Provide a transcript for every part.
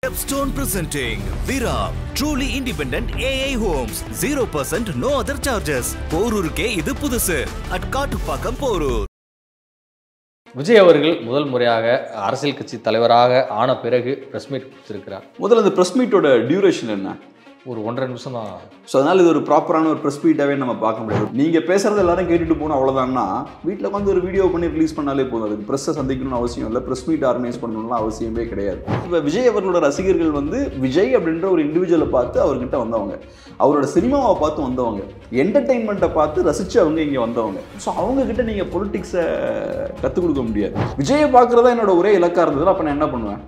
Stepstone presenting Vira, truly independent AI homes, 0% no other charges. போரூருக்கே இது புதுசு at Kattupakkam Porur. Vijay அவர்கள் முதல் முறையாக அரசியல் கட்சி தலைவராக ஆன பிறகு பிரஸ் மீட் கொடுத்திருக்கிறார். முதல்ல அந்த பிரஸ் மீட்டோட டியூரேஷன் என்ன? ஒரு 1.5 நிமிஷம் தான். ஸோ அதனால் இது ஒரு ப்ராப்பரான ஒரு ப்ரெஸ் மீட்டாகவே நம்ம பார்க்க முடியாது. நீங்கள் பேசுகிறது எல்லாரும் கேட்டுட்டு போகணும் அவ்வளோதான்னா வீட்டில் வந்து ஒரு வீடியோ பண்ணி ரிலீஸ் பண்ணாலே போதும். அதுக்கு ப்ரெஸ்ஸை சந்திக்கணும்னு அவசியம் இல்லை, ப்ரெஸ் மீட் ஆர்கனைஸ் பண்ணணும்லாம் அவசியமே கிடையாது. இப்போ விஜய் அவர்களோட ரசிகர்கள் வந்து விஜய் அப்படின்ற ஒரு இண்டிவிஜுவலை பார்த்து அவர்கிட்ட வந்தவங்க, அவரோட சினிமாவை பார்த்து வந்தவங்க, என்டர்டெயின்மெண்ட்டை பார்த்து ரசித்து அவங்க இங்கே வந்தவங்க. ஸோ அவங்கக்கிட்ட நீங்கள் பொலிட்டிக்ஸை கற்றுக் கொடுக்க முடியாது. விஜயை பார்க்குறதா என்னோட ஒரே இலக்காக இருந்ததுன்னா அப்போ நான் என்ன பண்ணுவேன்?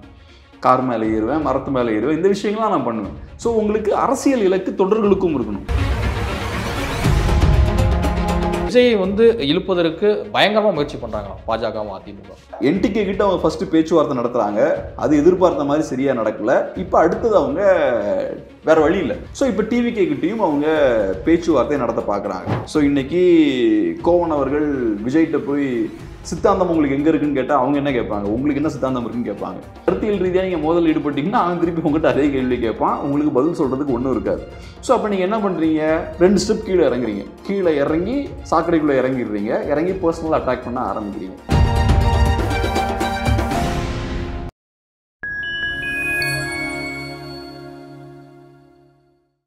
கார் மேலே ஏறுவேன், மரத்து மேலே ஏறுவேன், இந்த விஷயங்கள்லாம் நான் பண்ணுவேன். ஸோ உங்களுக்கு அரசியல் இலக்கு தொண்டர்களுக்கும் இருக்கணும். விஜய் வந்து இழுப்பதற்கு பயங்கரமாக முயற்சி பண்ணுறாங்க பாஜகவும் அதிமுக. என்டிகே கிட்ட அவங்க ஃபர்ஸ்ட் பேச்சுவார்த்தை நடத்துறாங்க, அது எதிர்பார்த்த மாதிரி சரியா நடக்கல. இப்போ அடுத்தது அவங்க வேற வழி இல்லை. ஸோ இப்போ டிவிகே கிட்டையும் அவங்க பேச்சுவார்த்தை நடத்த பார்க்குறாங்க. ஸோ இன்னைக்கு கோவன் அவர்கள் விஜய்கிட்ட போய் சித்தாந்தம் உங்களுக்கு எங்கே இருக்குன்னு கேட்டால் அவங்க என்ன கேட்பாங்க? உங்களுக்கு என்ன சித்தாந்தம் இருக்குன்னு கேட்பாங்க. கருத்தியல் ரீதியாக நீங்கள் மோதல் ஈடுபட்டீங்கன்னா அவன் திருப்பி உங்கள்கிட்ட அதே கேள்வி கேட்பான், உங்களுக்கு பதில் சொல்கிறதுக்கு ஒன்றும் இருக்காது. ஸோ அப்போ நீங்கள் என்ன பண்ணுறீங்க? 2 ஸ்டெப் கீழே இறங்குறீங்க, கீழே இறங்கி சாக்கடைக்குள்ளே இறங்கிடுறீங்க, இறங்கி பர்சனலாக அட்டாக் பண்ண ஆரம்பிக்கிறீங்க.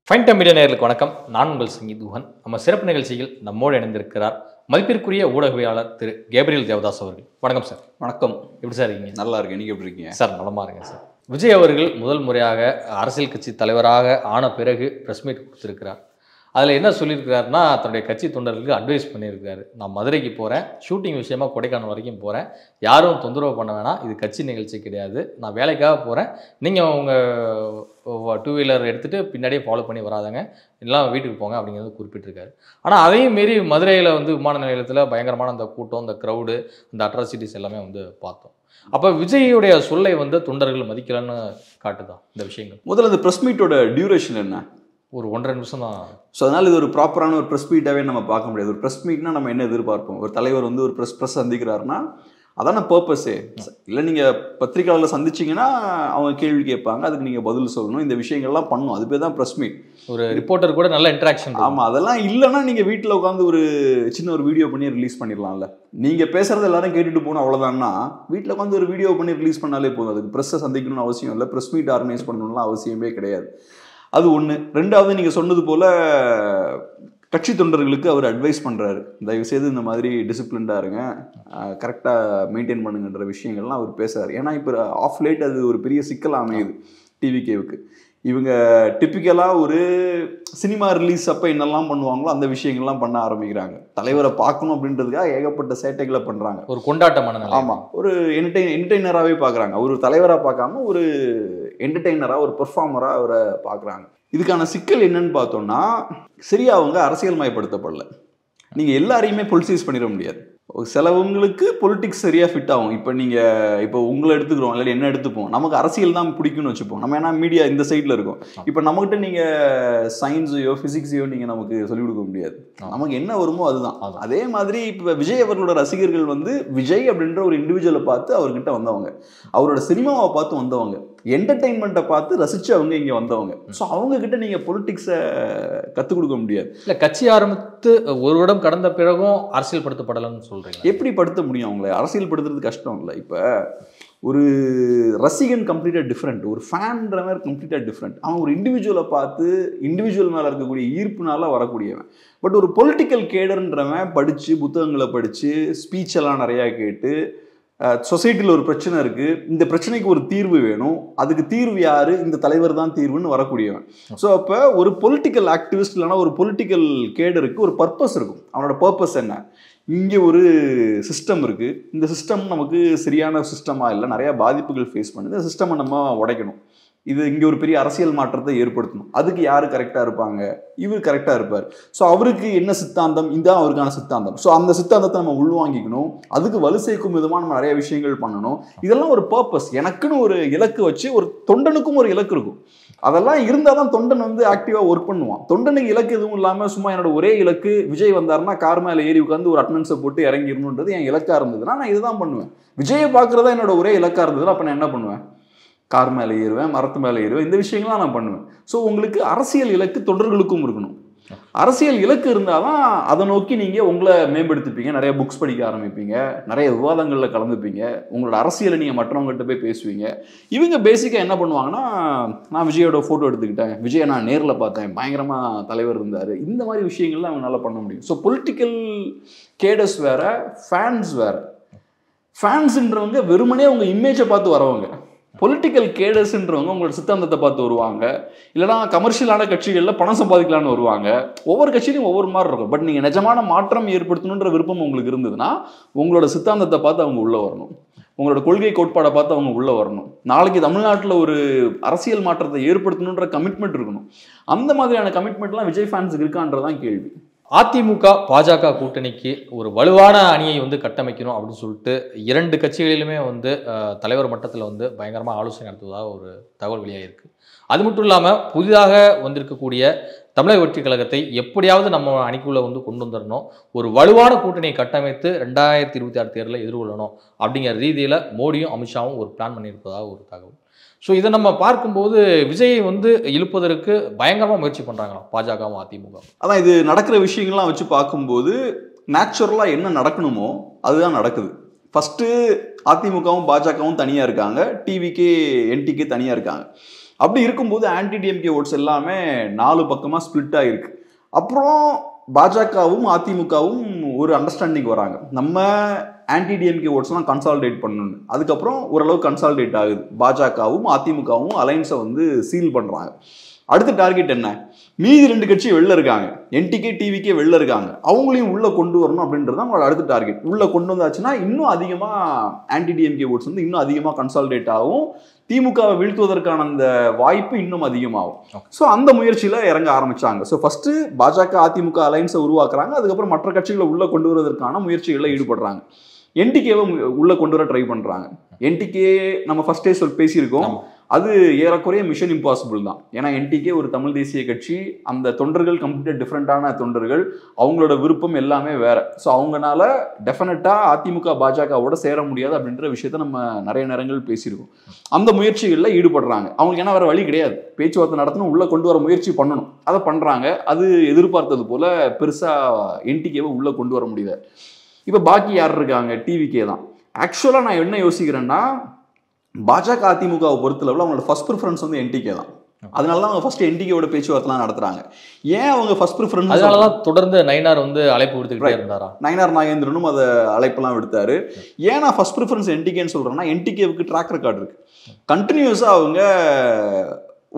ஃபைன் டைம் மீடியா நேயர்களுக்கு வணக்கம். நான் உங்கள் சங்கீத் குஹன். நம்ம சிறப்பு நிகழ்ச்சியில் நம்மோடு இணைந்திருக்கிறார் மதிப்பிற்குரிய ஊடகவியலாளர் திரு கேப்ரியல் தேவதாஸ் அவர்கள். வணக்கம் சார். வணக்கம். எப்படி சார் இருக்கீங்க? நல்லா இருக்கேன், நீங்கள் எப்படி இருக்கீங்க? சார் நலமாக இருக்கேன் சார். விஜய் அவர்கள் முதல் முறையாக அரசியல் கட்சி தலைவராக ஆன பிறகு ப்ரெஸ் மீட் கொடுத்துருக்கிறார். அதில் என்ன சொல்லியிருக்கிறாருன்னா, தன்னுடைய கட்சி தொண்டர்களுக்கு அட்வைஸ் பண்ணியிருக்காரு. நான் மதுரைக்கு போகிறேன், ஷூட்டிங் விஷயமா கொடைக்கானல் வரைக்கும் போகிறேன், யாரும் தொந்தரவு பண்ண வேணாம், இது கட்சி நிகழ்ச்சி கிடையாது, நான் வேலைக்காக போகிறேன், நீங்கள் உங்கள் 2 வீலர் எடுத்துகிட்டு பின்னாடியே ஃபாலோ பண்ணி வராதங்க, எல்லாம் வீட்டுக்கு போங்க அப்படிங்கிறது குறிப்பிட்டிருக்காரு. ஆனால் அதையும் மீறி மதுரையில் வந்து விமான நிலையத்தில் பயங்கரமான அந்த கூட்டம், இந்த க்ரௌடு, இந்த அட்ராசிட்டிஸ் எல்லாமே வந்து பார்த்தோம். அப்போ விஜய்யுடைய சொல்லை வந்து தொண்டர்கள் மதிக்கலன்னு காட்டுதான் இந்த விஷயங்கள். முதல்ல இந்த ப்ரெஸ் மீட்டோட டியூரேஷன் என்ன? ஒரு 1.5 நிமிஷம் தான். ஸோ அதனால் இது ஒரு ப்ராப்பரான ஒரு ப்ரெஸ் மீட்டாகவே நம்ம பார்க்க முடியாது. ஒரு ப்ரெஸ் மீட்னா நம்ம என்ன எதிர்பார்ப்போம்? ஒரு தலைவர் வந்து ஒரு ப்ரெஸ் சந்திக்கிறாருன்னா அதான பர்பஸே. இல்லை நீங்கள் பத்திரிகையாளர் சந்திச்சிங்கன்னா அவங்க கேள்வி கேட்பாங்க, அதுக்கு நீங்கள் பதில் சொல்லணும், இந்த விஷயங்கள்லாம் பண்ணணும். அது பேர் தான் ப்ரெஸ் மீட். ஒரு ரிப்போர்ட்டர் கூட நல்ல இன்ட்ராக்ஷன். ஆமாம், அதெல்லாம் இல்லைன்னா நீங்கள் வீட்டில் உட்காந்து ஒரு சின்ன ஒரு வீடியோ பண்ணி ரிலீஸ் பண்ணிடலாம்ல. நீங்கள் பேசுகிறது எல்லாரும் கேட்டுட்டு போகணும் அவ்வளோதான்னா வீட்டில் உட்காந்து ஒரு வீடியோ பண்ணி ரிலீஸ் பண்ணாலே போதும். அதுக்கு ப்ரெஸ்ஸை சந்திக்கணும்னு அவசியம் இல்லை, ப்ரெஸ் மீட் ஆர்கனைஸ் பண்ணணும்லாம் அவசியமே கிடையாது. அது ஒன்று. ரெண்டாவது, நீங்கள் சொன்னது போல் கட்சி தொண்டர்களுக்கு அவர் அட்வைஸ் பண்ணுறாரு, தயவுசெய்து இந்த மாதிரி டிசிப்ளின்டாக இருங்க, கரெக்டாக மெயின்டைன் பண்ணுங்கன்ற விஷயங்கள்லாம் அவர் பேசுகிறார். ஏன்னா இப்போ ஆஃப் லேட் அது ஒரு பெரிய சிக்கல் அமையுது டிவிகேவுக்கு. இவங்க டிப்பிக்கலாக ஒரு சினிமா ரிலீஸ் அப்போ என்னெல்லாம் பண்ணுவாங்களோ அந்த விஷயங்கள்லாம் பண்ண ஆரம்பிக்கிறாங்க. தலைவரை பார்க்கணும் அப்படின்றதுக்காக ஏகப்பட்ட சேட்டைகளை பண்ணுறாங்க. ஒரு கொண்டாட்டமான. ஆமாம், ஒரு என்டர்டெய்னராகவே பார்க்குறாங்க. ஒரு தலைவராக பார்க்காம ஒரு என்டர்டெய்னராக, ஒரு பெர்ஃபார்மராக அவரை பார்க்குறாங்க. இதுக்கான சிக்கல் என்னன்னு பார்த்தோம்னா, சரியா அவங்க அரசியல்மயப்படுத்தப்படல. நீங்கள் எல்லாரையுமே பொலிட்டிசைஸ் பண்ணிட முடியாது. சிலவங்களுக்கு பொலிட்டிக்ஸ் சரியாக ஃபிட் ஆகும். இப்போ உங்களை எடுத்துக்கிறோம், இல்லை என்ன எடுத்துப்போம், நமக்கு அரசியல் தான் பிடிக்கும்னு வச்சுப்போம். நம்ம ஏன்னா மீடியா இந்த சைடில் இருக்கும். இப்போ நம்மகிட்ட நீங்கள் சயின்ஸையோ ஃபிசிக்ஸையோ நீங்கள் நமக்கு சொல்லிக் கொடுக்க முடியாது. நமக்கு என்ன வருமோ அதுதான். அதே மாதிரி இப்போ விஜய் அவர்களோட ரசிகர்கள் வந்து விஜய் அப்படின்ற ஒரு இண்டிவிஜுவலை பார்த்து அவர்கிட்ட வந்தவங்க, அவரோட சினிமாவை பார்த்து வந்தவங்க, என்டர்டெயின்மெண்ட்டை பார்த்து ரசித்து அவங்க இங்கே வந்தவங்க. ஸோ அவங்கக்கிட்ட நீங்கள் பொலிட்டிக்ஸை கற்றுக் கொடுக்க முடியாது. இல்லை, கட்சி ஆரம்பித்து ஒரு வருடம் கடந்த பிறகும் அரசியல் படுத்தப்படலைன்னு சொல்கிறீங்க. எப்படி படுத்த முடியும்? அவங்கள அரசியல் படுத்துறது கஷ்டம் இல்லை. இப்போ ஒரு ரசிகன் கம்ப்ளீட்டாக டிஃப்ரெண்ட், ஒரு ஃபேன்ற மாதிரி கம்ப்ளீட்டாக டிஃப்ரெண்ட். அவன் ஒரு இண்டிவிஜுவலை பார்த்து இண்டிவிஜுவல் மேலே இருக்கக்கூடிய ஈர்ப்புனால வரக்கூடியவன். பட் ஒரு பொலிட்டிக்கல் கேடர்ன்றவன் படித்து, புத்தகங்களை படித்து, ஸ்பீச்செல்லாம் நிறையா கேட்டு, சொசைட்டியில் ஒரு பிரச்சனை இருக்குது, இந்த பிரச்சனைக்கு ஒரு தீர்வு வேணும், அதுக்கு தீர்வு யார்? இந்த தலைவர் தான் தீர்வுன்னு வரக்கூடியவன். ஸோ அப்போ ஒரு பொலிட்டிக்கல் ஆக்டிவிஸ்ட் இல்லைனா ஒரு பொலிட்டிக்கல் கேடருக்கு ஒரு பர்பஸ் இருக்கும். அவனோட பர்பஸ் என்ன? இங்கே ஒரு சிஸ்டம் இருக்குது, இந்த சிஸ்டம் நமக்கு சரியான சிஸ்டமாக இல்லை, நிறையா பாதிப்புகள் ஃபேஸ் பண்ணுது, இந்த சிஸ்டமை நம்ம உடைக்கணும், இது இங்கே ஒரு பெரிய அரசியல் மாற்றத்தை ஏற்படுத்தணும். அதுக்கு யார் கரெக்டாக இருப்பாங்க? இவர் கரெக்டாக இருப்பார். ஸோ அவருக்கு என்ன சித்தாந்தம்? இதுதான் அவருக்கான சித்தாந்தம். ஸோ அந்த சித்தாந்தத்தை நம்ம உள்வாங்கிக்கணும், அதுக்கு வலு சேர்க்கும் விதமாக நம்ம நிறைய விஷயங்கள் பண்ணணும். இதெல்லாம் ஒரு பர்பஸ். எனக்குன்னு ஒரு இலக்கு வச்சு, ஒரு தொண்டனுக்கும் ஒரு இலக்கு இருக்கும். அதெல்லாம் இருந்தால் தான் தொண்டன் வந்து ஆக்டிவாக ஒர்க் பண்ணுவான். தொண்டனுக்கு இலக்கு எதுவும் இல்லாமல் சும்மா என்னோட ஒரே இலக்கு விஜய் வந்தாருன்னா கார் மேலே ஏறி உட்காந்து ஒரு அட்டனன்ஸை போட்டு இறங்கிடணுன்றது என் இலக்காக இருந்ததுன்னா நான் இதுதான் பண்ணுவேன். விஜயை பார்க்குறதா என்னோட ஒரே இலக்காக இருந்ததுன்னா அப்போ நான் என்ன பண்ணுவேன்? கார் மேலே ஏறுவேன், மரத்து மேலே ஏறுவேன், இந்த விஷயங்கள்லாம் நான் பண்ணுவேன். ஸோ உங்களுக்கு அரசியல் இலக்கு தொண்டர்களுக்கும் இருக்கணும். அரசியல் இலக்கு இருந்தால் தான் அதை நோக்கி நீங்கள் உங்களை மேம்படுத்திப்பீங்க, நிறைய புக்ஸ் படிக்க ஆரம்பிப்பீங்க, நிறைய விவாதங்களில் கலந்துப்பீங்க, உங்களோட அரசியலை நீங்கள் மற்றவங்கள்ட்ட போய் பேசுவீங்க. இவங்க பேசிக்காக என்ன பண்ணுவாங்கன்னா, நான் விஜயோட ஃபோட்டோ எடுத்துக்கிட்டேன், விஜயை நான் நேரில் பார்த்தேன், பயங்கரமாக தலைவர் இருந்தார், இந்த மாதிரி விஷயங்கள்லாம் அவங்களால பண்ண முடியும். ஸோ பொலிட்டிக்கல் கேடர்ஸ் வேற, ஃபேன்ஸ் வேற. ஃபேன்ஸுன்றவங்க வெறுமனே உங்கள் இமேஜை பார்த்து வரவங்க. பொலிட்டிக்கல் கேடர்ஸ்ன்றவங்க உங்களோட சித்தாந்தத்தை பார்த்து வருவாங்க, இல்லைனா கமர்ஷியலான கட்சிகளில் பணம் சம்பாதிக்கலான்னு வருவாங்க. ஒவ்வொரு கட்சியிலையும் ஒவ்வொரு மாதிரி இருக்கும். பட் நீங்கள் நிஜமான மாற்றம் ஏற்படுத்தணுன்ற விருப்பம் உங்களுக்கு இருந்ததுன்னா உங்களோட சித்தாந்தத்தை பார்த்து அவங்க உள்ளே வரணும், உங்களோட கொள்கை கோட்பாடை பார்த்து அவங்க உள்ளே வரணும். நாளைக்கு தமிழ்நாட்டில் ஒரு அரசியல் மாற்றத்தை ஏற்படுத்தணுன்ற கமிட்மெண்ட் இருக்கணும். அந்த மாதிரியான கமிட்மெண்ட்லாம் விஜய் ஃபேன்ஸுக்கு இருக்கான்றதான் கேள்வி. அதிமுக பாஜக கூட்டணிக்கு ஒரு வலுவான அணியை வந்து கட்டமைக்கணும் அப்படின்னு சொல்லிட்டு 2 கட்சிகளிலுமே வந்து தலைவர் மட்டத்தில் வந்து பயங்கரமாக ஆலோசனை நடத்துவதாக ஒரு தகவல் வெளியாகிருக்கு. அது மட்டும் இல்லாமல் புதிதாக வந்திருக்கக்கூடிய தமிழக வெற்றி கழகத்தை எப்படியாவது நம்ம அணிக்குள்ளே வந்து கொண்டு வந்துடணும், ஒரு வலுவான கூட்டணியை கட்டமைத்து 2026 தேர்தலை எதிர்கொள்ளணும் அப்படிங்கிற ரீதியில் மோடியும் அமித்ஷாவும் ஒரு பிளான் பண்ணியிருப்பதாக ஒரு தகவல். ஸோ இதை நம்ம பார்க்கும்போது விஜயை வந்து இழுப்பதற்கு பயங்கரமாக முயற்சி பண்ணுறாங்களாம் பாஜகவும் அதிமுக. அதான் இது நடக்கிற விஷயங்கள்லாம் வச்சு பார்க்கும்போது நேச்சுரலாக என்ன நடக்கணுமோ அதுதான் நடக்குது. ஃபஸ்ட்டு அதிமுகவும் பாஜகவும் தனியாக இருக்காங்க, டிவிகே என்டிகே தனியாக இருக்காங்க. அப்படி இருக்கும்போது ஆன்டி டிஎம்கே ஓட்ஸ் எல்லாமே 4 பக்கமாக ஸ்பிளிட் ஆகிருக்கு. அப்புறம் பாஜகவும் அதிமுகவும் ஒரு அண்டர்ஸ்டாண்டிங் வராங்க, நம்ம ஆன்டி டிஎம்கே ஓட்ஸ்லாம் கன்சாலிடேட் பண்ணணும். அதுக்கப்புறம் ஓரளவு கன்சாலிடேட் ஆகுது, பாஜகவும் அதிமுகவும் அலைன்ஸை வந்து சீல் பண்ணுறாங்க. அடுத்த டார்கெட் என்ன, மீதி 2 கட்சி வெளில இருக்காங்க, என்டிகே டிவிகே வெளில இருக்காங்க, அவங்களையும் உள்ளே கொண்டு வரணும் அப்படின்றது அவங்களோட அடுத்த டார்கெட். உள்ளே கொண்டு வந்தாச்சுன்னா இன்னும் அதிகமாக ஆன்டி டிஎம்கே ஓட்ஸ் வந்து இன்னும் அதிகமாக கன்சாலிடேட் ஆகும், திமுகவை வீழ்த்துவதற்கான அந்த வாய்ப்பு இன்னும் அதிகமாகும். ஸோ அந்த முயற்சியில் இறங்க ஆரம்பிச்சாங்க. ஸோ ஃபஸ்ட்டு பாஜக அதிமுக அலைன்ஸை உருவாக்குறாங்க, அதுக்கப்புறம் மற்ற கட்சிகளை உள்ளே கொண்டு வருவதற்கான முயற்சிகளில் ஈடுபடுறாங்க. என்டிகேவை உள்ளே கொண்டு வர ட்ரை பண்ணுறாங்க. என்டிகே நம்ம ஃபஸ்ட்டே பேசியிருக்கோம், அது ஏறக்குறைய மிஷன் இம்பாசிபிள் தான். ஏன்னா என்டிகே ஒரு தமிழ் தேசிய கட்சி, அந்த தொண்டர்கள் கம்ப்ளீட்டாக டிஃப்ரெண்ட்டான தொண்டர்கள், அவங்களோட விருப்பம் எல்லாமே வேற. ஸோ அவங்களால டெஃபினட்டாக அதிமுக பாஜகவோட சேர முடியாது அப்படின்ற விஷயத்த நம்ம நிறைய நேரங்கள் பேசியிருக்கோம். அந்த முயற்சிகளில் ஈடுபடுறாங்க. அவங்களுக்கு என்ன வேற வழி கிடையாது, பேச்சுவார்த்தை நடத்தணும், உள்ளே கொண்டு வர முயற்சி பண்ணணும், அதை பண்ணுறாங்க. அது எதிர்பார்த்தது போல பெருசாக என்டிகேவை உள்ளே கொண்டு வர முடியல. இப்போ பாக்கி யார் இருக்காங்க, டிவிகே தான். ஆக்சுவலாக நான் என்ன யோசிக்கிறேன்னா, பாஜக அதிமுகவை பொறுத்தளவில் அவங்களோட ஃபர்ஸ்ட் ப்ரிஃபரன்ஸ் வந்து என்டிகே தான். அதனால தான் அவங்க ஃபர்ஸ்ட் என்டிகேவோட பேச்சுவார்த்தைலாம் நடத்துறாங்க. ஏன் அவங்க ஃபர்ஸ்ட் ப்ரிஃபரன்ஸ், அதனால தான் தொடர்ந்து நயினார் வந்து அழைப்பு விடுத்துக்கிட்டே இருந்தாரா, நயினார் நாகேந்திரனும் அதை அழைப்பெல்லாம் விடுத்தாரு. ஏன் நான் ஃபர்ஸ்ட் ப்ரிஃபரன்ஸ் என்டிகேன்னு சொல்றேன்னா, என்டிகேவுக்கு ட்ராக் ரெக்கார்டு இருக்கு, கண்டினியூஸாக அவங்க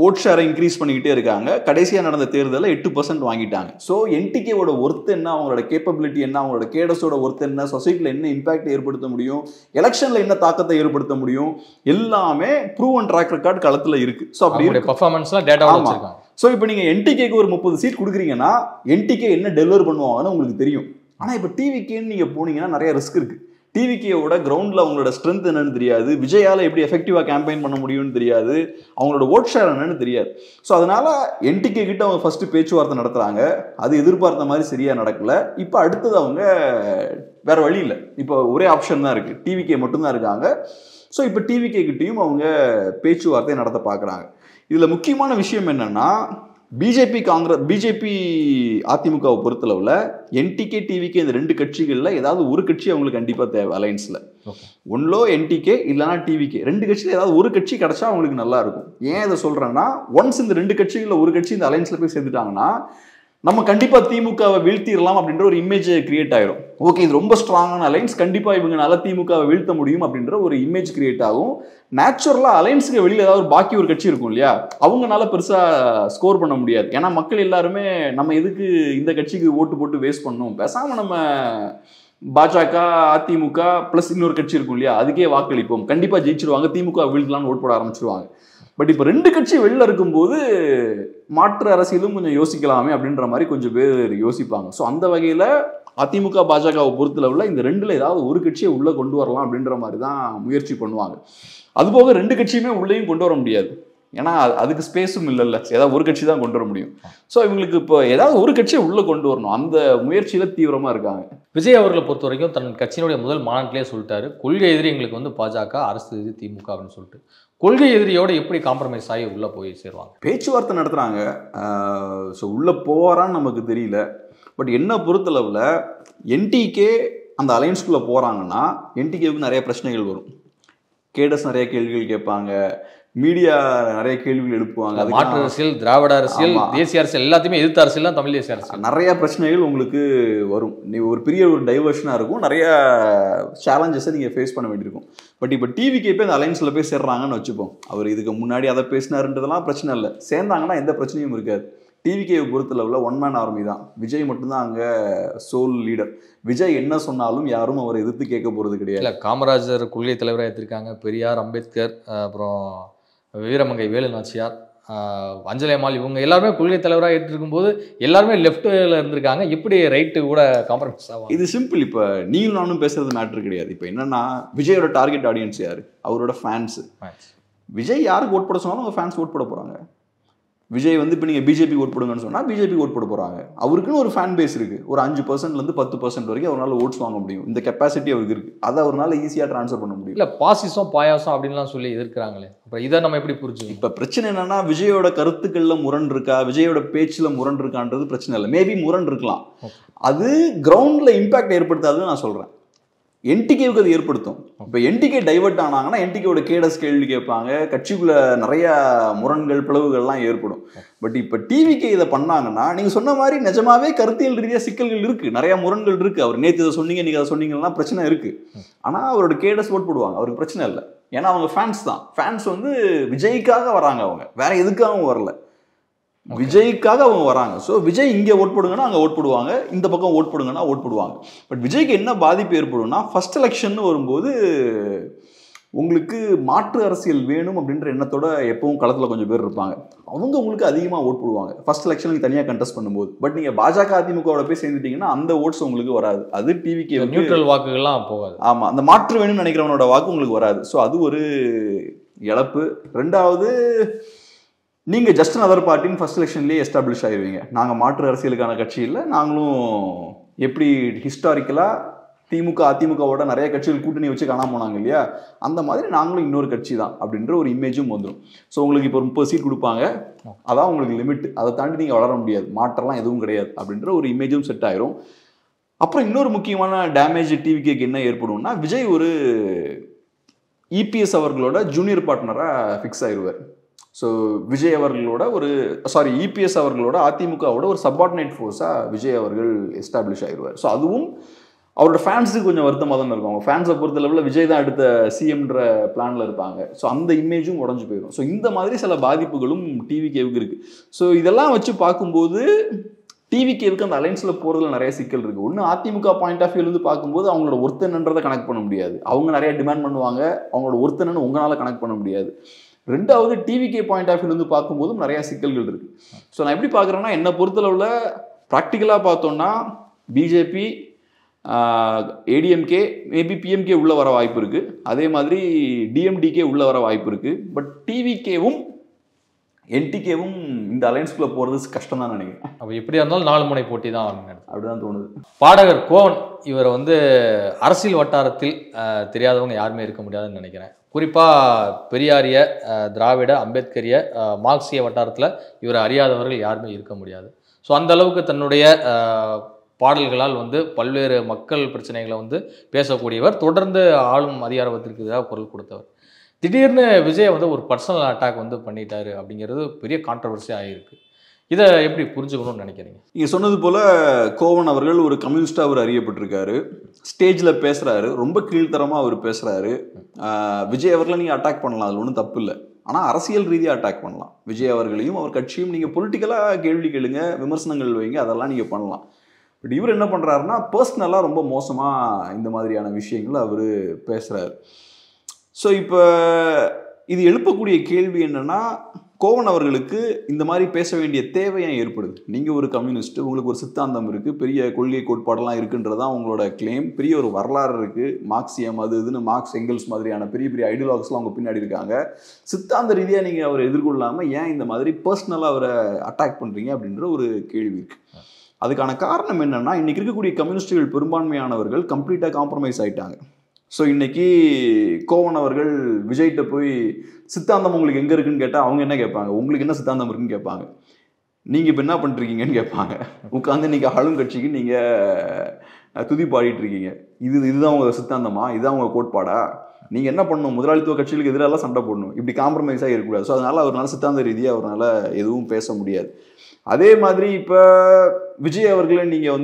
ஓட் ஷேரை இன்க்ரீஸ் பண்ணிக்கிட்டே இருக்காங்க. கடைசியாக நடந்த தேர்தலில் 8% வாங்கிட்டாங்க. ஸோ என்டிகேவோட ஒர்த் என்ன, அவங்களோட கேப்பபிலிட்டி என்ன, அவங்களோட கேடஸோட ஒர்த் என்ன, சொசைட்டியில் என்ன இம்பாக்ட் ஏற்படுத்த முடியும், எலெக்ஷனில் என்ன தாக்கத்தை ஏற்படுத்த முடியும், எல்லாமே ப்ரூவன் ட்ராக் ரெக்கார்டு களத்தில் இருக்கு. ஸோ அப்படி பர்ஃபார்மன்ஸ்லாம் டேட்டா வச்சிருக்காங்க. ஸோ இப்போ நீங்கள் என்டிகேக்கு ஒரு 30 சீட் கொடுக்குறீங்கன்னா என்டிகே என்ன டெலிவர் பண்ணுவாங்கன்னு உங்களுக்கு தெரியும். ஆனால் இப்போ டிவிகேன்னு நீங்கள் போனீங்கன்னா நிறைய ரிஸ்க் இருக்கு. டிவிகேவோட கிரவுண்டில் அவங்களோட ஸ்ட்ரென்த் என்னன்னு தெரியாது, விஜயால் எப்படி எஃபெக்டிவாக கேம்பெயின் பண்ண முடியும்னு தெரியாது, அவங்களோட ஓட் ஷேர் என்னன்னு தெரியாது. ஸோ அதனால என்டிகே கிட்ட அவங்க ஃபர்ஸ்ட் பேச்சுவார்த்தை நடத்துறாங்க, அது எதிர்பார்த்த மாதிரி சரியா நடக்கல. இப்போ அடுத்தது அவங்க வேற வழி இல்லை, இப்போ ஒரே ஆப்ஷன் தான் இருக்கு, டிவிகே மட்டும்தான் இருக்காங்க. ஸோ இப்போ டிவிகே கிட்டையும் அவங்க பேச்சுவார்த்தை நடத்த பார்க்குறாங்க. இதில் முக்கியமான விஷயம் என்னன்னா, பிஜேபி அதிமுகவை பொறுத்தளவில் என்டிகே டிவிகே இந்த 2 கட்சிகளில் ஏதாவது ஒரு கட்சி அவங்களுக்கு கண்டிப்பாக தேவை அலைன்ஸில். ஒன்லோ என்டிகே இல்லைனா டிவிகே, 2 கட்சியில் ஏதாவது ஒரு கட்சி கிடைச்சா அவங்களுக்கு நல்லா இருக்கும். ஏன் இதை சொல்கிறேன்னா, ஒன்ஸ் இந்த 2 கட்சிகளில் ஒரு கட்சி இந்த அலைன்ஸில் போய் சேர்ந்துட்டாங்கன்னா நம்ம கண்டிப்பாக திமுகவை வீழ்த்திடலாம் அப்படின்ற ஒரு இமேஜ் கிரியேட் ஆகிடும். ஓகே, இது ரொம்ப ஸ்ட்ராங்கான அலைன்ஸ், கண்டிப்பாக இவங்களால திமுகவை வீழ்த்த முடியும் அப்படின்ற ஒரு இமேஜ் கிரியேட் ஆகும். நேச்சுரலாக அலைன்ஸுக்கு வெளியில் ஏதாவது பாக்கி ஒரு கட்சி இருக்கும் இல்லையா, அவங்களால பெருசாக ஸ்கோர் பண்ண முடியாது. ஏன்னா மக்கள் எல்லாருமே நம்ம எதுக்கு இந்த கட்சிக்கு ஓட்டு போட்டு வேஸ்ட் பண்ணணும், பேசாமல் நம்ம பாஜக அதிமுக ப்ளஸ் இன்னொரு கட்சி இருக்கும் இல்லையா, அதுக்கே வாக்களிப்போம், கண்டிப்பாக ஜெயிச்சிருவாங்க, திமுக வீழ்த்தலாம்னு ஓட் போட ஆரம்பிச்சிருவாங்க. பட் இப்போ 2 கட்சி வெளில இருக்கும்போது மாற்று அரசியலும் கொஞ்சம் யோசிக்கலாமே அப்படின்ற மாதிரி கொஞ்சம் பேர் யோசிப்பாங்க. ஸோ அந்த வகையில் அதிமுக பாஜகவை பொறுத்தளவில் இந்த 2ல் ஏதாவது ஒரு கட்சியை உள்ளே கொண்டு வரலாம் அப்படின்ற மாதிரி தான் முயற்சி பண்ணுவாங்க. அதுபோக 2 கட்சியுமே உள்ளேயும் கொண்டு வர முடியாது. ஏன்னா அதுக்கு ஸ்பேஸும் இல்லைல்ல, ஏதாவது ஒரு கட்சி தான் கொண்டு வர முடியும். ஸோ இவங்களுக்கு இப்போ ஏதாவது ஒரு கட்சியை உள்ளே கொண்டு வரணும், அந்த முயற்சியில் தீவிரமாக இருக்காங்க. விஜய் அவர்களை பொறுத்த வரைக்கும் தன் கட்சியினுடைய முதல் மாநாட்டிலே சொல்லிட்டாரு, கொள்கை எதிரி எங்களுக்கு வந்து பாஜக, அரசு எதிரி திமுக அப்படின்னு சொல்லிட்டு. கொள்கை எதிரியோட எப்படி காம்ப்ரமைஸ் ஆகி உள்ளே போய் சேருவாங்க? பேச்சுவார்த்தை நடத்துகிறாங்க. ஸோ உள்ளே போகிறான்னு நமக்கு தெரியல. பட் என்ன பொறுத்தளவில் என்டிகே அந்த அலையன்ஸ்குள்ளே போகிறாங்கன்னா என்டிகேவுக்கு நிறைய பிரச்சனைகள் வரும். கேடஸ் நிறைய கேள்விகள் கேட்பாங்க, மீடியா நிறைய கேள்விகள் எழுப்புவாங்க. மாற்று அரசியல், திராவிட அரசியல், தேசிய அரசியல் எல்லாத்தையுமே எதிர்த்த அரசியல் தான் தமிழ் தேசிய அரசியல். நிறைய பிரச்சனைகள் உங்களுக்கு வரும். நீ ஒரு பெரிய ஒரு டைவர்ஷனாக இருக்கும், நிறைய சேலஞ்சஸை நீங்கள் ஃபேஸ் பண்ண வேண்டியிருக்கும். பட் இப்போ டிவிக்கு போய் அந்த அலைன்ஸில் போய் சேர்றாங்கன்னு வச்சுப்போம். அவர் இதுக்கு முன்னாடி அதை பேசினாருன்றதெல்லாம் பிரச்சனை இல்லை. சேர்ந்தாங்கன்னா எந்த பிரச்சனையும் இருக்காது. டிவிகேவை பொறுத்தளவில் ஒன் மேன் ஆர்மி தான். விஜய் மட்டும்தான் அங்கே சோல் லீடர். விஜய் என்ன சொன்னாலும் யாரும் அவரை எதிர்த்து கேட்க போகிறது கிடையாது. இல்லை, காமராஜர் கொள்கை தலைவராக எடுத்திருக்காங்க, பெரியார், அம்பேத்கர், அப்புறம் வீரமங்கை வேலு நாச்சியார், அஞ்சலி அம்மாள், இவங்க எல்லாருமே கொள்கை தலைவராக எடுத்துருக்கும் போது எல்லாருமே லெஃப்ட்டில் இருந்திருக்காங்க. இப்படி ரைட்டு கூட காம்ப்ரமைஸ் ஆகும்? இது சிம்பிள். இப்போ நீங்களும் நானும் பேசுறது மேட்ரு கிடையாது. இப்போ என்னன்னா, விஜயோட டார்கெட் ஆடியன்ஸ் யார்? அவரோட ஃபேன்ஸு. விஜய் யாருக்கு ஓட் போட சொன்னாலும் அவங்க ஃபேன்ஸ் ஓட் போட போகிறாங்க. விஜய் வந்து இப்போ நீங்கள் பிஜேபி ஓட் போடுங்கன்னு சொன்னால் பிஜேபி ஓட் போட போகிறாங்க. அவருக்குன்னு ஒரு ஃபேன் பேஸ் இருக்குது. ஒரு 5%லேருந்து 10% வரைக்கும் அவரால் ஓட்ஸ் வாங்க முடியும். இந்த கெப்பாசிட்டி அவருக்கு இருக்குது. அதை அவரால் ஈஸியாக ட்ரான்ஸ்ஃபர் பண்ண முடியும். இல்லை, பாசிசம் பாயாசம் அப்படின்லாம் சொல்லி எதிர்க்கிறாங்களே, அப்புறம் இதை நம்ம எப்படி புரிஞ்சு? இப்போ பிரச்சனை என்னன்னா, விஜயோட கருத்துக்களில் முரண் இருக்கா, விஜயோட பேச்சில் முரண் இருக்கான்றது பிரச்சனை இல்லை. மேபி முரண் இருக்கலாம், அது கிரவுண்டில் இம்பாக்ட் ஏற்படுத்தாதுன்னு நான் சொல்கிறேன். என்டிகேவுக்கு அது ஏற்படுத்தும். இப்போ என்டிகே டைவர்ட் ஆனாங்கன்னா என்டிகேவோட கேடஸ் கேள்வி கேட்பாங்க, கட்சிக்குள்ள நிறைய முரண்கள் பிளவுகள்லாம் ஏற்படும். பட் இப்போ டிவிகே இதை பண்ணாங்கன்னா நீங்கள் சொன்ன மாதிரி நிஜமாவே கருத்தியல் ரீதியாக சிக்கல்கள் இருக்குது, நிறைய முரண்கள் இருக்குது. அவர் நேற்று இதை சொன்னீங்க, நீங்கள் அதை சொன்னீங்கன்னா பிரச்சனை இருக்குது. ஆனால் அவரோட கேடஸ் ஓட் போடுவாங்க, அவருக்கு பிரச்சனை இல்லை. ஏன்னா அவங்க ஃபேன்ஸ் தான். ஃபேன்ஸ் வந்து விஜய்க்காக வராங்க, அவங்க வேற எதுக்காகவும் வரல, விஜய்க்காக அவங்க வராங்க. ஸோ விஜய் இங்கே ஓட் போடுங்கன்னா அங்கே ஓட் போடுவாங்க, இந்த பக்கம் ஓட் போடுங்கன்னா ஓட் போடுவாங்க. பட் விஜய்க்கு என்ன பாதிப்பு ஏற்படும்னா, ஃபர்ஸ்ட் எலெக்ஷன் வரும்போது உங்களுக்கு மாற்று அரசியல் வேணும் அப்படின்ற எண்ணத்தோட எப்பவும் களத்தில் கொஞ்சம் பேர் இருப்பாங்க. அவங்க உங்களுக்கு அதிகமாக ஓட் போடுவாங்க ஃபர்ஸ்ட் எலெக்ஷனுக்கு தனியாக கண்டெஸ்ட் பண்ணும்போது. பட் நீங்கள் பாஜக அதிமுகவோட போய் சேர்ந்துட்டீங்கன்னா அந்த ஓட்ஸ் உங்களுக்கு வராது. அது டிவிக்கு நியூட்ரல் வாக்குகள்லாம் போகாது. ஆமாம், அந்த மாற்று வேணும்னு நினைக்கிறவனோட வாக்கு உங்களுக்கு வராது. ஸோ அது ஒரு இழப்பு. ரெண்டாவது, நீங்கள் ஜஸ்ட் அதர் பார்ட்டின்னு ஃபர்ஸ்ட் எலெக்ஷன்லேயே எஸ்டாப்ளிஷ் ஆகிடுவீங்க. நாங்கள் மாற்று அரசியலுக்கான கட்சி இல்லை, நாங்களும் எப்படி ஹிஸ்டாரிக்கலாக திமுக அதிமுகவோட நிறைய கட்சிகள் கூட்டணி வச்சு காணாம போனாங்க இல்லையா, அந்த மாதிரி நாங்களும் இன்னொரு கட்சி தான் அப்படின்ற ஒரு இமேஜும் வந்துடும். ஸோ உங்களுக்கு இப்போ 30 சீட் கொடுப்பாங்க, அதான் உங்களுக்கு லிமிட், அதை தாண்டி நீங்கள் வளர முடியாது, மாற்றலாம் எதுவும் கிடையாது அப்படின்ற ஒரு இமேஜும் செட் ஆயிரும். அப்புறம் இன்னொரு முக்கியமான டேமேஜ் டிவிகேக்கு என்ன ஏற்படும்னா, விஜய் ஒரு இபிஎஸ் அவர்களோட ஜூனியர் பார்ட்னராக ஃபிக்ஸ் ஆயிடுவார். ஸோ விஜய் அவர்களோட இபிஎஸ் அவர்களோட அதிமுகவோட ஒரு சப்பார்டினேட் ஃபோர்ஸாக விஜய் அவர்கள் எஸ்டாப்ளிஷ் ஆகிடுவார். ஸோ அதுவும் அவரோட ஃபேன்ஸுக்கு கொஞ்சம் வருத்தமாக தான் இருக்கும். அவங்க ஃபேன்ஸை பொறுத்த லெவலில் விஜய் தான் அடுத்த சிஎம்ன்ற பிளானில் இருப்பாங்க. ஸோ அந்த இமேஜும் உடஞ்சி போயிடும். ஸோ இந்த மாதிரி சில பாதிப்புகளும் டிவிகேவுக்கு இருக்குது. ஸோ இதெல்லாம் வச்சு பார்க்கும்போது டிவிகேவுக்கு அந்த அலைன்ஸில் போகிறதுல நிறைய சிக்கல் இருக்குது. ஒன்று, அதிமுக பாயிண்ட் ஆஃப் வியூலேருந்து பார்க்கும்போது அவங்களோட ஒருத்தனன்றதை கனெக்ட் பண்ண முடியாது. அவங்க நிறைய டிமாண்ட் பண்ணுவாங்க, அவங்களோட ஒருத்தனன்னு உங்களால் கனெக்ட் பண்ண முடியாது. ரெண்டாவது, டிவிகே பாயிண்ட் ஆஃப் வியூலேருந்து பார்க்கும்போதும் நிறையா சிக்கல்கள் இருக்குது. ஸோ நான் எப்படி பார்க்குறேன்னா, என்னை பொறுத்தளவில் ப்ராக்டிக்கலாக பார்த்தோன்னா பிஜேபி, ஏடிஎம்கே, மேபி பிஎம்கே உள்ளே வர வாய்ப்பு இருக்குது. அதே மாதிரி டிஎம்டிகே உள்ளே வர வாய்ப்பு இருக்குது. பட் டிவிகேவும் என்டிகேவும் இந்த அலைன்ஸ்குள்ளே போகிறது கஷ்டம் தான் நினைக்கிறேன். அப்போ எப்படியா இருந்தாலும் 4 முனை போட்டி தான் அப்படிதான் தோணுது. பாடகர் கோவன் இவரை வந்து அரசியல் வட்டாரத்தில் தெரியாதவங்க யாருமே இருக்க முடியாதுன்னு நினைக்கிறேன். குறிப்பாக பெரியாரிய, திராவிட, அம்பேத்கரிய, மார்க்சிய வட்டாரத்தில் இவரை அறியாதவர்கள் யாருமே இருக்க முடியாது. ஸோ அந்த அளவுக்கு தன்னுடைய பாடல்களால் வந்து பல்வேறு மக்கள் பிரச்சனைகளை வந்து பேசக்கூடியவர், தொடர்ந்து ஆளும் அதிகாரத்திற்கு எதிராக குரல் கொடுத்தவர். திடீர்னு விஜய் வந்து ஒரு பர்சனல் அட்டாக் வந்து பண்ணிட்டாரு அப்படிங்கிறது பெரிய கான்ட்ரவர்சி ஆகியிருக்கு. இதை எப்படி புரிஞ்சுக்கணும்னு நினைக்கிறீங்க? நீங்கள் சொன்னது போல் கோவன் அவர்கள் ஒரு கம்யூனிஸ்டாக அவர் அறியப்பட்டிருக்காரு. ஸ்டேஜில் பேசுகிறாரு, ரொம்ப கீழ்த்தரமாக அவர் பேசுகிறாரு. விஜய் அவர்களை நீங்கள் அட்டாக் பண்ணலாம், அது ஒன்றும் தப்பு இல்லை. ஆனால் அரசியல் ரீதியாக அட்டாக் பண்ணலாம். விஜய் அவர்களையும் அவர் கட்சியும் நீங்கள் பொலிட்டிக்கலாக கேள்வி கேளுங்க, விமர்சனங்கள் வைங்க, அதெல்லாம் நீங்கள் பண்ணலாம். பட் இவர் என்ன பண்ணுறாருன்னா, பர்சனலாக ரொம்ப மோசமாக இந்த மாதிரியான விஷயங்களை அவர் பேசுகிறாரு. ஸோ இப்போ இது எழுப்பக்கூடிய கேள்வி என்னென்னா, கோவன் அவர்களுக்கு இந்த மாதிரி பேச வேண்டிய தேவை ஏன் ஏற்படுது? நீங்கள் ஒரு கம்யூனிஸ்ட், உங்களுக்கு ஒரு சித்தாந்தம் இருக்குது, பெரிய கொள்கை கோட்பாடெல்லாம் இருக்குன்றதான் உங்களோட கிளைம், பெரிய ஒரு வரலாறு இருக்குது, மார்க்சியம் அது இதுன்னு மார்க்ஸ் எங்கல்ஸ் மாதிரியான பெரிய பெரிய ஐடியாலஜிஸ்லாம் அவங்க பின்னாடி இருக்காங்க. சித்தாந்த ரீதியாக நீங்கள் அவரை எதிர்கொள்ளாமல் ஏன் இந்த மாதிரி பர்சனலாக அவரை அட்டாக் பண்ணுறீங்க அப்படின்ற ஒரு கேள்வி இருக்குது. அதுக்கான காரணம் என்னென்னா, இன்றைக்கி இருக்கக்கூடிய கம்யூனிஸ்டுகள் பெரும்பான்மையானவர்கள் கம்ப்ளீட்டாக காம்ப்ரமைஸ் ஆகிட்டாங்க. ஸோ இன்றைக்கி கோவன் அவர்கள் விஜய்கிட்ட போய் சித்தாந்தம் உங்களுக்கு எங்கே இருக்குன்னு கேட்டால் அவங்க என்ன கேட்பாங்க? உங்களுக்கு என்ன சித்தாந்தம் இருக்குன்னு கேட்பாங்க. நீங்கள் இப்போ என்ன பண்ணிருக்கீங்கன்னு கேட்பாங்க. உட்காந்து இன்றைக்கி ஆளும் கட்சிக்கு நீங்கள் துதி பாடிட்டு இருக்கீங்க. இதுதான் உங்கள் சித்தாந்தமா? இதுதான் உங்கள் கோட்பாடா? நீங்கள் என்ன பண்ணணும்? முதலாளித்துவ கட்சிகளுக்கு எதிராக சண்டை போடணும். இப்படி காம்ப்ரமைஸாக இருக்கக்கூடாது. ஸோ அதனால் அவரால் சித்தாந்த ரீதியாக அவரால் எதுவும் பேச முடியாது. அதே மாதிரி இப்போ விஜய் அவர்களை நீங்கள்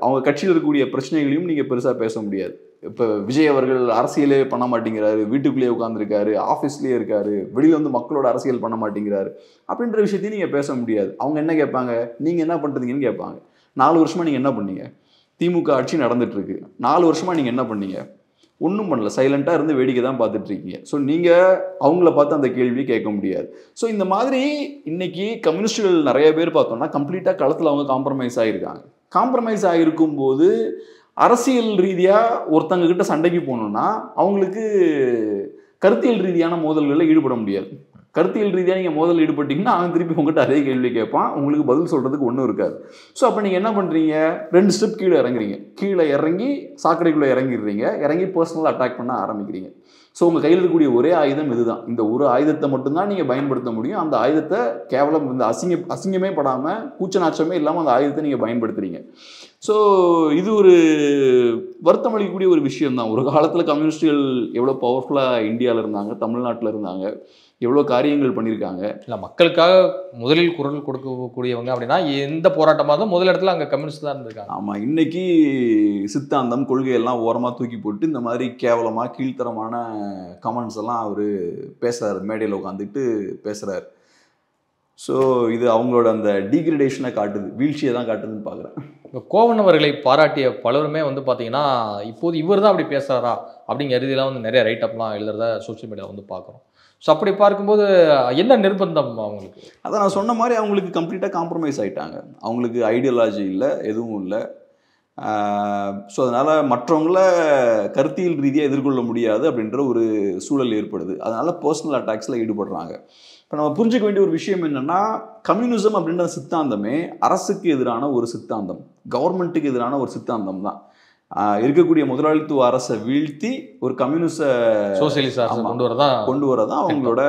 அவங்க கட்சியில் இருக்கக்கூடிய பிரச்சனைகளையும் நீங்கள் பெருசாக பேச முடியாது. இப்போ விஜய் அவர்கள் அரசியலே பண்ண மாட்டேங்கிறாரு, வீட்டுக்குள்ளேயே உட்காந்துருக்காரு, ஆஃபீஸ்லேயே இருக்காரு, வெளியில் மக்களோட அரசியல் பண்ண மாட்டேங்கிறாரு அப்படின்ற விஷயத்தையும் நீங்கள் பேச முடியாது. அவங்க என்ன கேட்பாங்க? நீங்கள் என்ன பண்ணுறீங்கன்னு கேட்பாங்க. 4 வருஷமாக நீங்கள் என்ன பண்ணீங்க? திமுக ஆட்சி நடந்துட்டுருக்கு. 4 வருஷமாக நீங்கள் என்ன பண்ணீங்க? ஒன்றும் பண்ணல, சைலண்ட்டாக இருந்து வேடிக்கை தான் பார்த்துட்டு இருக்கீங்க. ஸோ நீங்கள் அவங்கள பார்த்து அந்த கேள்வியை கேட்க முடியாது. ஸோ இந்த மாதிரி இன்னைக்கு கம்யூனிஸ்டுகள் நிறைய பேர் பார்த்தோம்னா கம்ப்ளீட்டாக களத்தில் அவங்க காம்ப்ரமைஸ் ஆகியிருக்காங்க. காம்ப்ரமைஸ் ஆகிருக்கும் போது அரசியல் ரீதியாக ஒருத்தங்க கிட்ட சண்டைக்கு போகணுன்னா அவங்களுக்கு கருத்தியல் ரீதியான மோதல்களில் ஈடுபட முடியாது. கருத்தியல் ரீதியாக நீங்கள் மோதல் ஈடுபட்டீங்கன்னா அவன் திருப்பி உங்கள்கிட்ட அதே கேள்வி கேட்பான், உங்களுக்கு பதில் சொல்கிறதுக்கு ஒன்றும் இருக்காது. ஸோ அப்போ நீங்கள் என்ன பண்ணுறீங்க? 2 ஸ்டெப் கீழே இறங்குறீங்க. கீழே இறங்கி சாக்கடைக்குள்ளே இறங்கிடுறீங்க. இறங்கி பர்சனலாக அட்டாக் பண்ண ஆரம்பிக்கிறீங்க. ஸோ உங்கள் கையில் இருக்கக்கூடிய ஒரே ஆயுதம் இதுதான். இந்த ஒரு ஆயுதத்தை மட்டும்தான் நீங்கள் பயன்படுத்த முடியும். அந்த ஆயுதத்தை கேவலம் அசிங்கமே படாமல், கூச்சநாச்சமே இல்லாமல் அந்த ஆயுதத்தை நீங்கள் பயன்படுத்துகிறீங்க. ஸோ இது ஒரு வருத்தம் அளிக்கக்கூடிய ஒரு விஷயம்தான். ஒரு காலத்தில் கம்யூனிஸ்டுகள் எவ்வளோ பவர்ஃபுல்லாக இந்தியாவில் இருந்தாங்க, தமிழ்நாட்டில் இருந்தாங்க, எவ்வளோ காரியங்கள் பண்ணியிருக்காங்க. இல்லை, மக்களுக்காக முதலில் குரல் கொடுக்கக்கூடியவங்க அப்படின்னா எந்த போராட்டமாக தான் முதல் இடத்துல அங்கே கம்யூனிஸ்ட் தான் இருந்திருக்காங்க. ஆமாம், இன்னைக்கு சித்தாந்தம் கொள்கையெல்லாம் ஓரமாக தூக்கி போட்டு இந்த மாதிரி கேவலமாக கீழ்த்தரமான கமெண்ட்ஸ் எல்லாம் அவர் பேசுகிறார், மேடையில் உட்காந்துட்டு பேசுகிறார். ஸோ இது அவங்களோட அந்த டீக்ரடேஷனை காட்டுது, வீழ்ச்சியை தான் காட்டுதுன்னு பார்க்குறேன். இப்போ கோவன் அவர்களை பாராட்டிய பலருமே பார்த்தீங்கன்னா இப்போது இவர் தான் அப்படி பேசுகிறாரா அப்படிங்கிற ரீதியெலாம் நிறைய ரைட்டப்லாம் எழுதுறத சோஷியல் மீடியாவில் பார்க்குறோம். ஸோ அப்படி பார்க்கும்போது என்ன நிர்பந்தம் அவங்களுக்கு? அதான் நான் சொன்ன மாதிரி அவங்களுக்கு கம்ப்ளீட்டாக காம்ப்ரமைஸ் ஆகிட்டாங்க. அவங்களுக்கு ஐடியாலஜி இல்லை, எதுவும் இல்லை. ஸோ அதனால் மற்றவங்கள கருத்தியல் ரீதியாக எதிர்கொள்ள முடியாது அப்படின்ற ஒரு சூழல் ஏற்படுது. அதனால் பர்சனல் அட்டாக்ஸில் ஈடுபடுறாங்க. இப்போ நம்ம புரிஞ்சுக்க வேண்டிய ஒரு விஷயம் என்னென்னா, கம்யூனிசம் அப்படின்ற சித்தாந்தமே அரசுக்கு எதிரான ஒரு சித்தாந்தம், கவர்மெண்ட்டுக்கு எதிரான ஒரு சித்தாந்தம் தான். இருக்கக்கூடிய முதலாளித்துவ அரசை வீழ்த்தி ஒரு கம்யூனிச சோசியலிச கொண்டு வரதான் அவங்களோட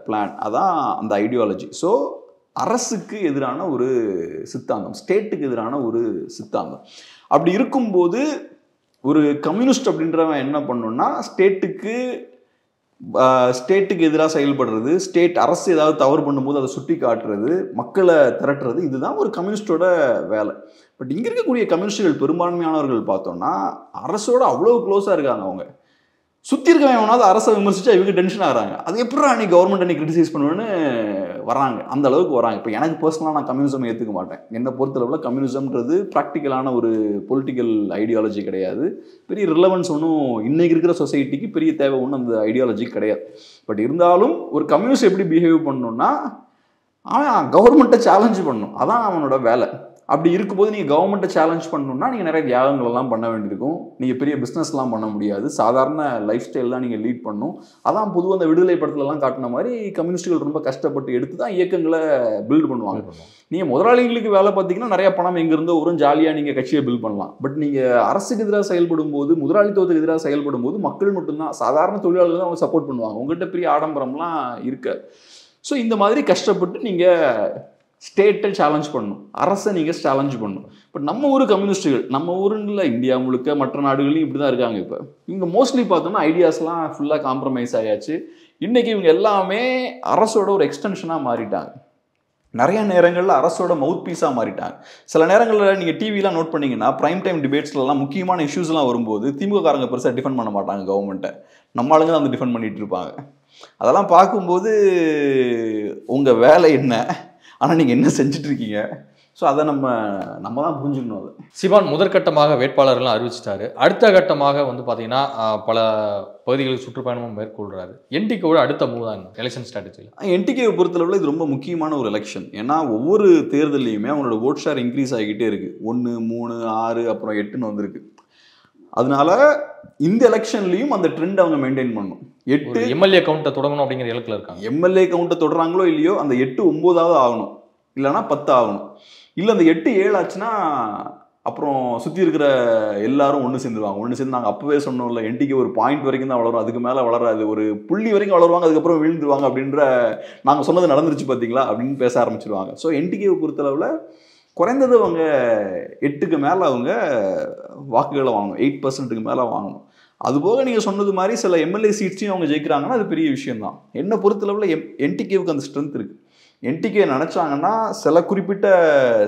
பிளான். அதான் அந்த ஐடியாலஜி. ஸோ அரசுக்கு எதிரான ஒரு சித்தாந்தம், ஸ்டேட்டுக்கு எதிரான ஒரு சித்தாந்தம். அப்படி இருக்கும்போது ஒரு கம்யூனிஸ்ட் அப்படின்றவன் என்ன பண்ணணும்னா, ஸ்டேட்டுக்கு எதிராக செயல்படுறது, ஸ்டேட் அரசு ஏதாவது தவறு பண்ணும்போது அதை சுட்டி காட்டுறது, மக்களை திரட்டுறது, இதுதான் ஒரு கம்யூனிஸ்டோட வேலை. பட் இங்கே இருக்கக்கூடிய கம்யூனிஸ்டுகள் பெரும்பான்மையானவர்கள் பார்த்தோம்னா அரசோட அவ்வளோ க்ளோஸாக இருக்காங்க. அவங்க சுற்றி இருக்கவன் எவனாவது அரசை விமர்சிச்சா இவங்க டென்ஷன் ஆகிறாங்க. அது எப்படா நீ கவர்மெண்ட் நீ கிரிட்டிசைஸ் பண்ணுவேன்னு வராங்க, அந்த அளவுக்கு வராங்க. இப்போ எனக்கு பர்சனலாக நான் கம்யூனிசம் ஏற்றுக்க மாட்டேன். என்னை பொறுத்தளவில் கம்யூனிசம்ன்றது ப்ராக்டிக்கலான ஒரு பொலிட்டிக்கல் ஐடியாலஜி கிடையாது. பெரிய ரிலவன்ஸ் ஒன்றும் இன்றைக்கி இருக்கிற சொசைட்டிக்கு பெரிய தேவை ஒன்றும் அந்த ஐடியாலஜி கிடையாது. பட் இருந்தாலும் ஒரு கம்யூனிஸ்ட் எப்படி பிஹேவ் பண்ணணும்னா, அவன் கவர்மெண்ட்டை சேலஞ்சு பண்ணணும், அதான் அவனோட வேலை. அப்படி இருக்கும்போது நீங்கள் கவர்மெண்ட்டை சேலஞ்ச் பண்ணணும்னா நீங்கள் நிறைய தியாகங்கள் எல்லாம் பண்ண வேண்டியிருக்கும். நீங்கள் பெரிய பிஸ்னஸ்லாம் பண்ண முடியாது, சாதாரண லைஃப் ஸ்டைல் தான் நீங்கள் லீட் பண்ணணும். அதான் பொதுவாக அந்த விடுதலை படத்துலலாம் காட்டின மாதிரி கம்யூனிஸ்டுகள் ரொம்ப கஷ்டப்பட்டு எடுத்து தான் இயக்கங்களை பில்ட் பண்ணுவாங்க. நீங்கள் முதலாளிகளுக்கு வேலை பார்த்தீங்கன்னா நிறைய பணம் எங்கேருந்தோ ஒரு ஜாலியாக நீங்கள் கட்சியை பில்ட் பண்ணலாம். பட் நீங்கள் அரசுக்கு எதிராக செயல்படும் போது, முதலாளித்துவத்துக்கு எதிராக செயல்படும் போது மக்கள் மட்டும்தான், சாதாரண தொழிலாளர்கள் தான் அவங்க சப்போர்ட் பண்ணுவாங்க. உங்கள்கிட்ட பெரிய ஆடம்பரம்லாம் இருக்காது. ஸோ இந்த மாதிரி கஷ்டப்பட்டு நீங்கள் ஸ்டேட்டை சேலஞ்ச் பண்ணணும், அரசை நீங்கள் சேலஞ்ச் பண்ணணும். பட் நம்ம ஊர் கம்யூனிஸ்டுகள், நம்ம ஊருன்னு இந்தியா முழுக்க மற்ற நாடுகளையும் இப்படி தான் இருக்காங்க. இப்போ இவங்க மோஸ்ட்லி பார்த்தோம்னா ஐடியாஸ்லாம் ஃபுல்லாக காம்ப்ரமைஸ் ஆயாச்சு. இன்றைக்கி இவங்க எல்லாமே அரசோட ஒரு எக்ஸ்டென்ஷனாக மாறிட்டாங்க. நிறைய நேரங்களில் அரசோட மவுத் பீஸாக மாறிட்டாங்க. சில நேரங்களில் நீங்கள் டிவிலாம் நோட் பண்ணிங்கன்னா ப்ரைம் டைம் டிபேட்ஸ்லாம் முக்கியமான இஷ்யூஸ்லாம் வரும்போது திமுககாரங்க பெருசாக டிஃபெண்ட் பண்ண மாட்டாங்க கவர்மெண்ட்டை, நம்ம ஆளுங்க தான் வந்து டிஃபெண்ட் பண்ணிகிட்டு இருப்பாங்க. அதெல்லாம் பார்க்கும்போது உங்கள் வேலை என்ன, ஆனால் நீங்கள் என்ன செஞ்சிட்ருக்கீங்க, ஸோ அதை நம்ம தான் புரிஞ்சுக்கணும். அது சிவான் முதற்கட்டமாக வேட்பாளர்கள்லாம் அறிவிச்சிட்டாரு. அடுத்த கட்டமாக வந்து பார்த்தீங்கன்னா பல பகுதிகளுக்கு சுற்றுப்பயணமும் மேற்கொள்கிறாரு. என்டிகேவோட அடுத்த மூவ் தான் எலெக்ஷன் ஸ்ட்ராட்டஜியில். என்டிகேவை பொறுத்தளவில் இது ரொம்ப முக்கியமான ஒரு எலெக்ஷன். ஏன்னா ஒவ்வொரு தேர்தலையுமே அவங்களோட ஓட் ஷேர் இன்க்ரீஸ் ஆகிக்கிட்டே இருக்குது. 1, 3, 6 அப்புறம் 8ன்னு வந்திருக்கு. அதனால இந்த எலெக்ஷன்லையும் அந்த ட்ரெண்ட் அவங்க மெயின்டைன் பண்ணணும். 8 எம்எல்ஏ கவுண்ட்டை தொடங்கணும் அப்படிங்கிற இலக்கில் இருக்காங்க. எம்எல்ஏ கவுண்ட்டை தொடராங்களோ இல்லையோ அந்த 8 9 ஆகணும், இல்லைனா 10 ஆகணும். இல்லை அந்த 8 7 ஆச்சுன்னா அப்புறம் சுற்றி இருக்கிற எல்லாரும் ஒன்று சேர்ந்துருவாங்க. ஒன்று சேர்ந்து நாங்கள் அப்போவே சொன்னோம்ல, என்டிகே ஒரு பாயிண்ட் வரைக்கும் தான் வளரும், அதுக்கு மேலே வளராது, ஒரு புள்ளி வரைக்கும் வளருவாங்க, அதுக்கப்புறம் விழுந்துருவாங்க அப்படின்ற நாங்கள் சொன்னது நடந்துருச்சு பார்த்தீங்களா அப்படின்னு பேச ஆரம்பிச்சிருவாங்க. ஸோ என்டிகேவை பொறுத்தளவில் குறைந்தது அவங்க 8க்கு மேலே அவங்க வாக்குகளை வாங்கணும், 8% மேலே வாங்கணும். அதுபோக நீங்கள் சொன்னது மாதிரி சில எம்எல்ஏ சீட்ஸையும் அவங்க ஜெயிக்கிறாங்கன்னா அது பெரிய விஷயம்தான். என்னை பொறுத்தளவில் என்டிகேவுக்கு அந்த ஸ்ட்ரென்த் இருக்குது. என்டிகே நினச்சாங்கன்னா சில குறிப்பிட்ட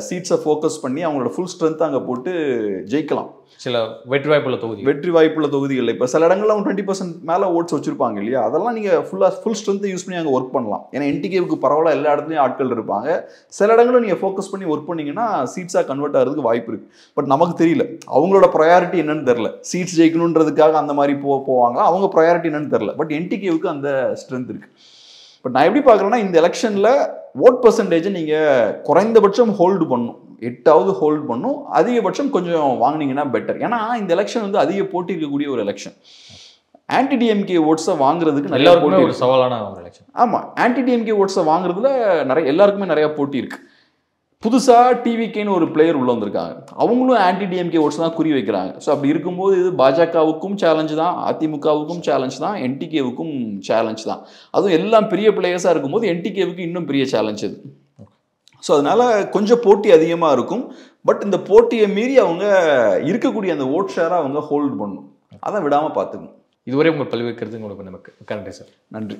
சீட்ஸை ஃபோக்கஸ் பண்ணி அவங்களோட ஃபுல் ஸ்ட்ரென்த் அங்கே போட்டு ஜெயிக்கலாம். சில வெற்றி வாய்ப்புள்ள தொகுதிகளில் இப்போ சில இடங்களில் அவங்க 20% மேலே ஓட்ஸ் வச்சுருப்பாங்க இல்லையா, அதெல்லாம் நீங்கள் ஃபுல் ஸ்ட்ரென்த்தை யூஸ் பண்ணி அங்கே ஒர்க் பண்ணலாம். ஏன்னா என்டிகேவுக்கு பரவாயில்ல, எல்லா இடத்துலையும் ஆட்கள் இருப்பாங்க. சில இடங்களும் நீங்கள் ஃபோக்கஸ் பண்ணி ஒர்க் பண்ணிங்கன்னா சீட்ஸாக கன்வெர்ட் ஆகிறதுக்கு வாய்ப்பு இருக்குது. பட் நமக்கு தெரியல அவங்களோட ப்ரையாரிட்டி என்னன்னு தெரில. சீட்ஸ் ஜெயிக்கணுன்றதுக்காக அந்த மாதிரி போவாங்களா, அவங்க ப்ரையாரிட்டி என்னன்னு தெரில. பட் என்டிகேவுக்கு அந்த ஸ்ட்ரென்த் இருக்குது. பட் நான் எப்படி பார்க்குறேன்னா, இந்த எலெக்ஷனில் ஓட் பர்சன்டேஜை நீங்கள் குறைந்தபட்சம் ஹோல்டு பண்ணணும், 8ஆவது ஹோல்டு பண்ணும், அதிகபட்சம் கொஞ்சம் வாங்கினீங்கன்னா பெட்டர். ஏன்னா இந்த எலெக்ஷன் வந்து அதிக போட்டி இருக்கக்கூடிய ஒரு எலெக்ஷன். ஆன்டி டிஎம்கே ஓட்ஸை வாங்குறதுக்கு நிறைய போட்டி, ஒரு சவாலான ஒரு எலெக்ஷன். ஆமாம், ஆன்டி டிஎம்கே ஓட்ஸை வாங்குறதுல எல்லாருக்குமே நிறைய போட்டி இருக்குது. புதுசாக டிவிகேன்னு ஒரு பிளேயர் உள்ள வந்திருக்காங்க, அவங்களும் ஆன்டி டிஎம்கே ஓட்ஸ் தான் குறி வைக்கிறாங்க. ஸோ அப்படி இருக்கும்போது இது பாஜகவுக்கும் சேலஞ்சு தான், அதிமுகவுக்கும் சேலஞ்ச் தான், என்டிகேவுக்கும் சேலஞ்ச் தான். அதுவும் எல்லாம் பெரிய பிளேயர்ஸாக இருக்கும்போது என்டிகேவுக்கு இன்னும் பெரிய சேலஞ்ச் இது. ஸோ அதனால கொஞ்சம் போட்டி அதிகமாக இருக்கும். பட் இந்த போட்டியை மீறி அவங்க இருக்கக்கூடிய அந்த ஓட் ஷேரை அவங்க ஹோல்டு பண்ணணும், அதை விடாமல் பார்த்துக்கணும். இதுவரை உங்கள் பல்வேறு கருத்து உங்களுக்கு நமக்கு நன்றி சார். நன்றி.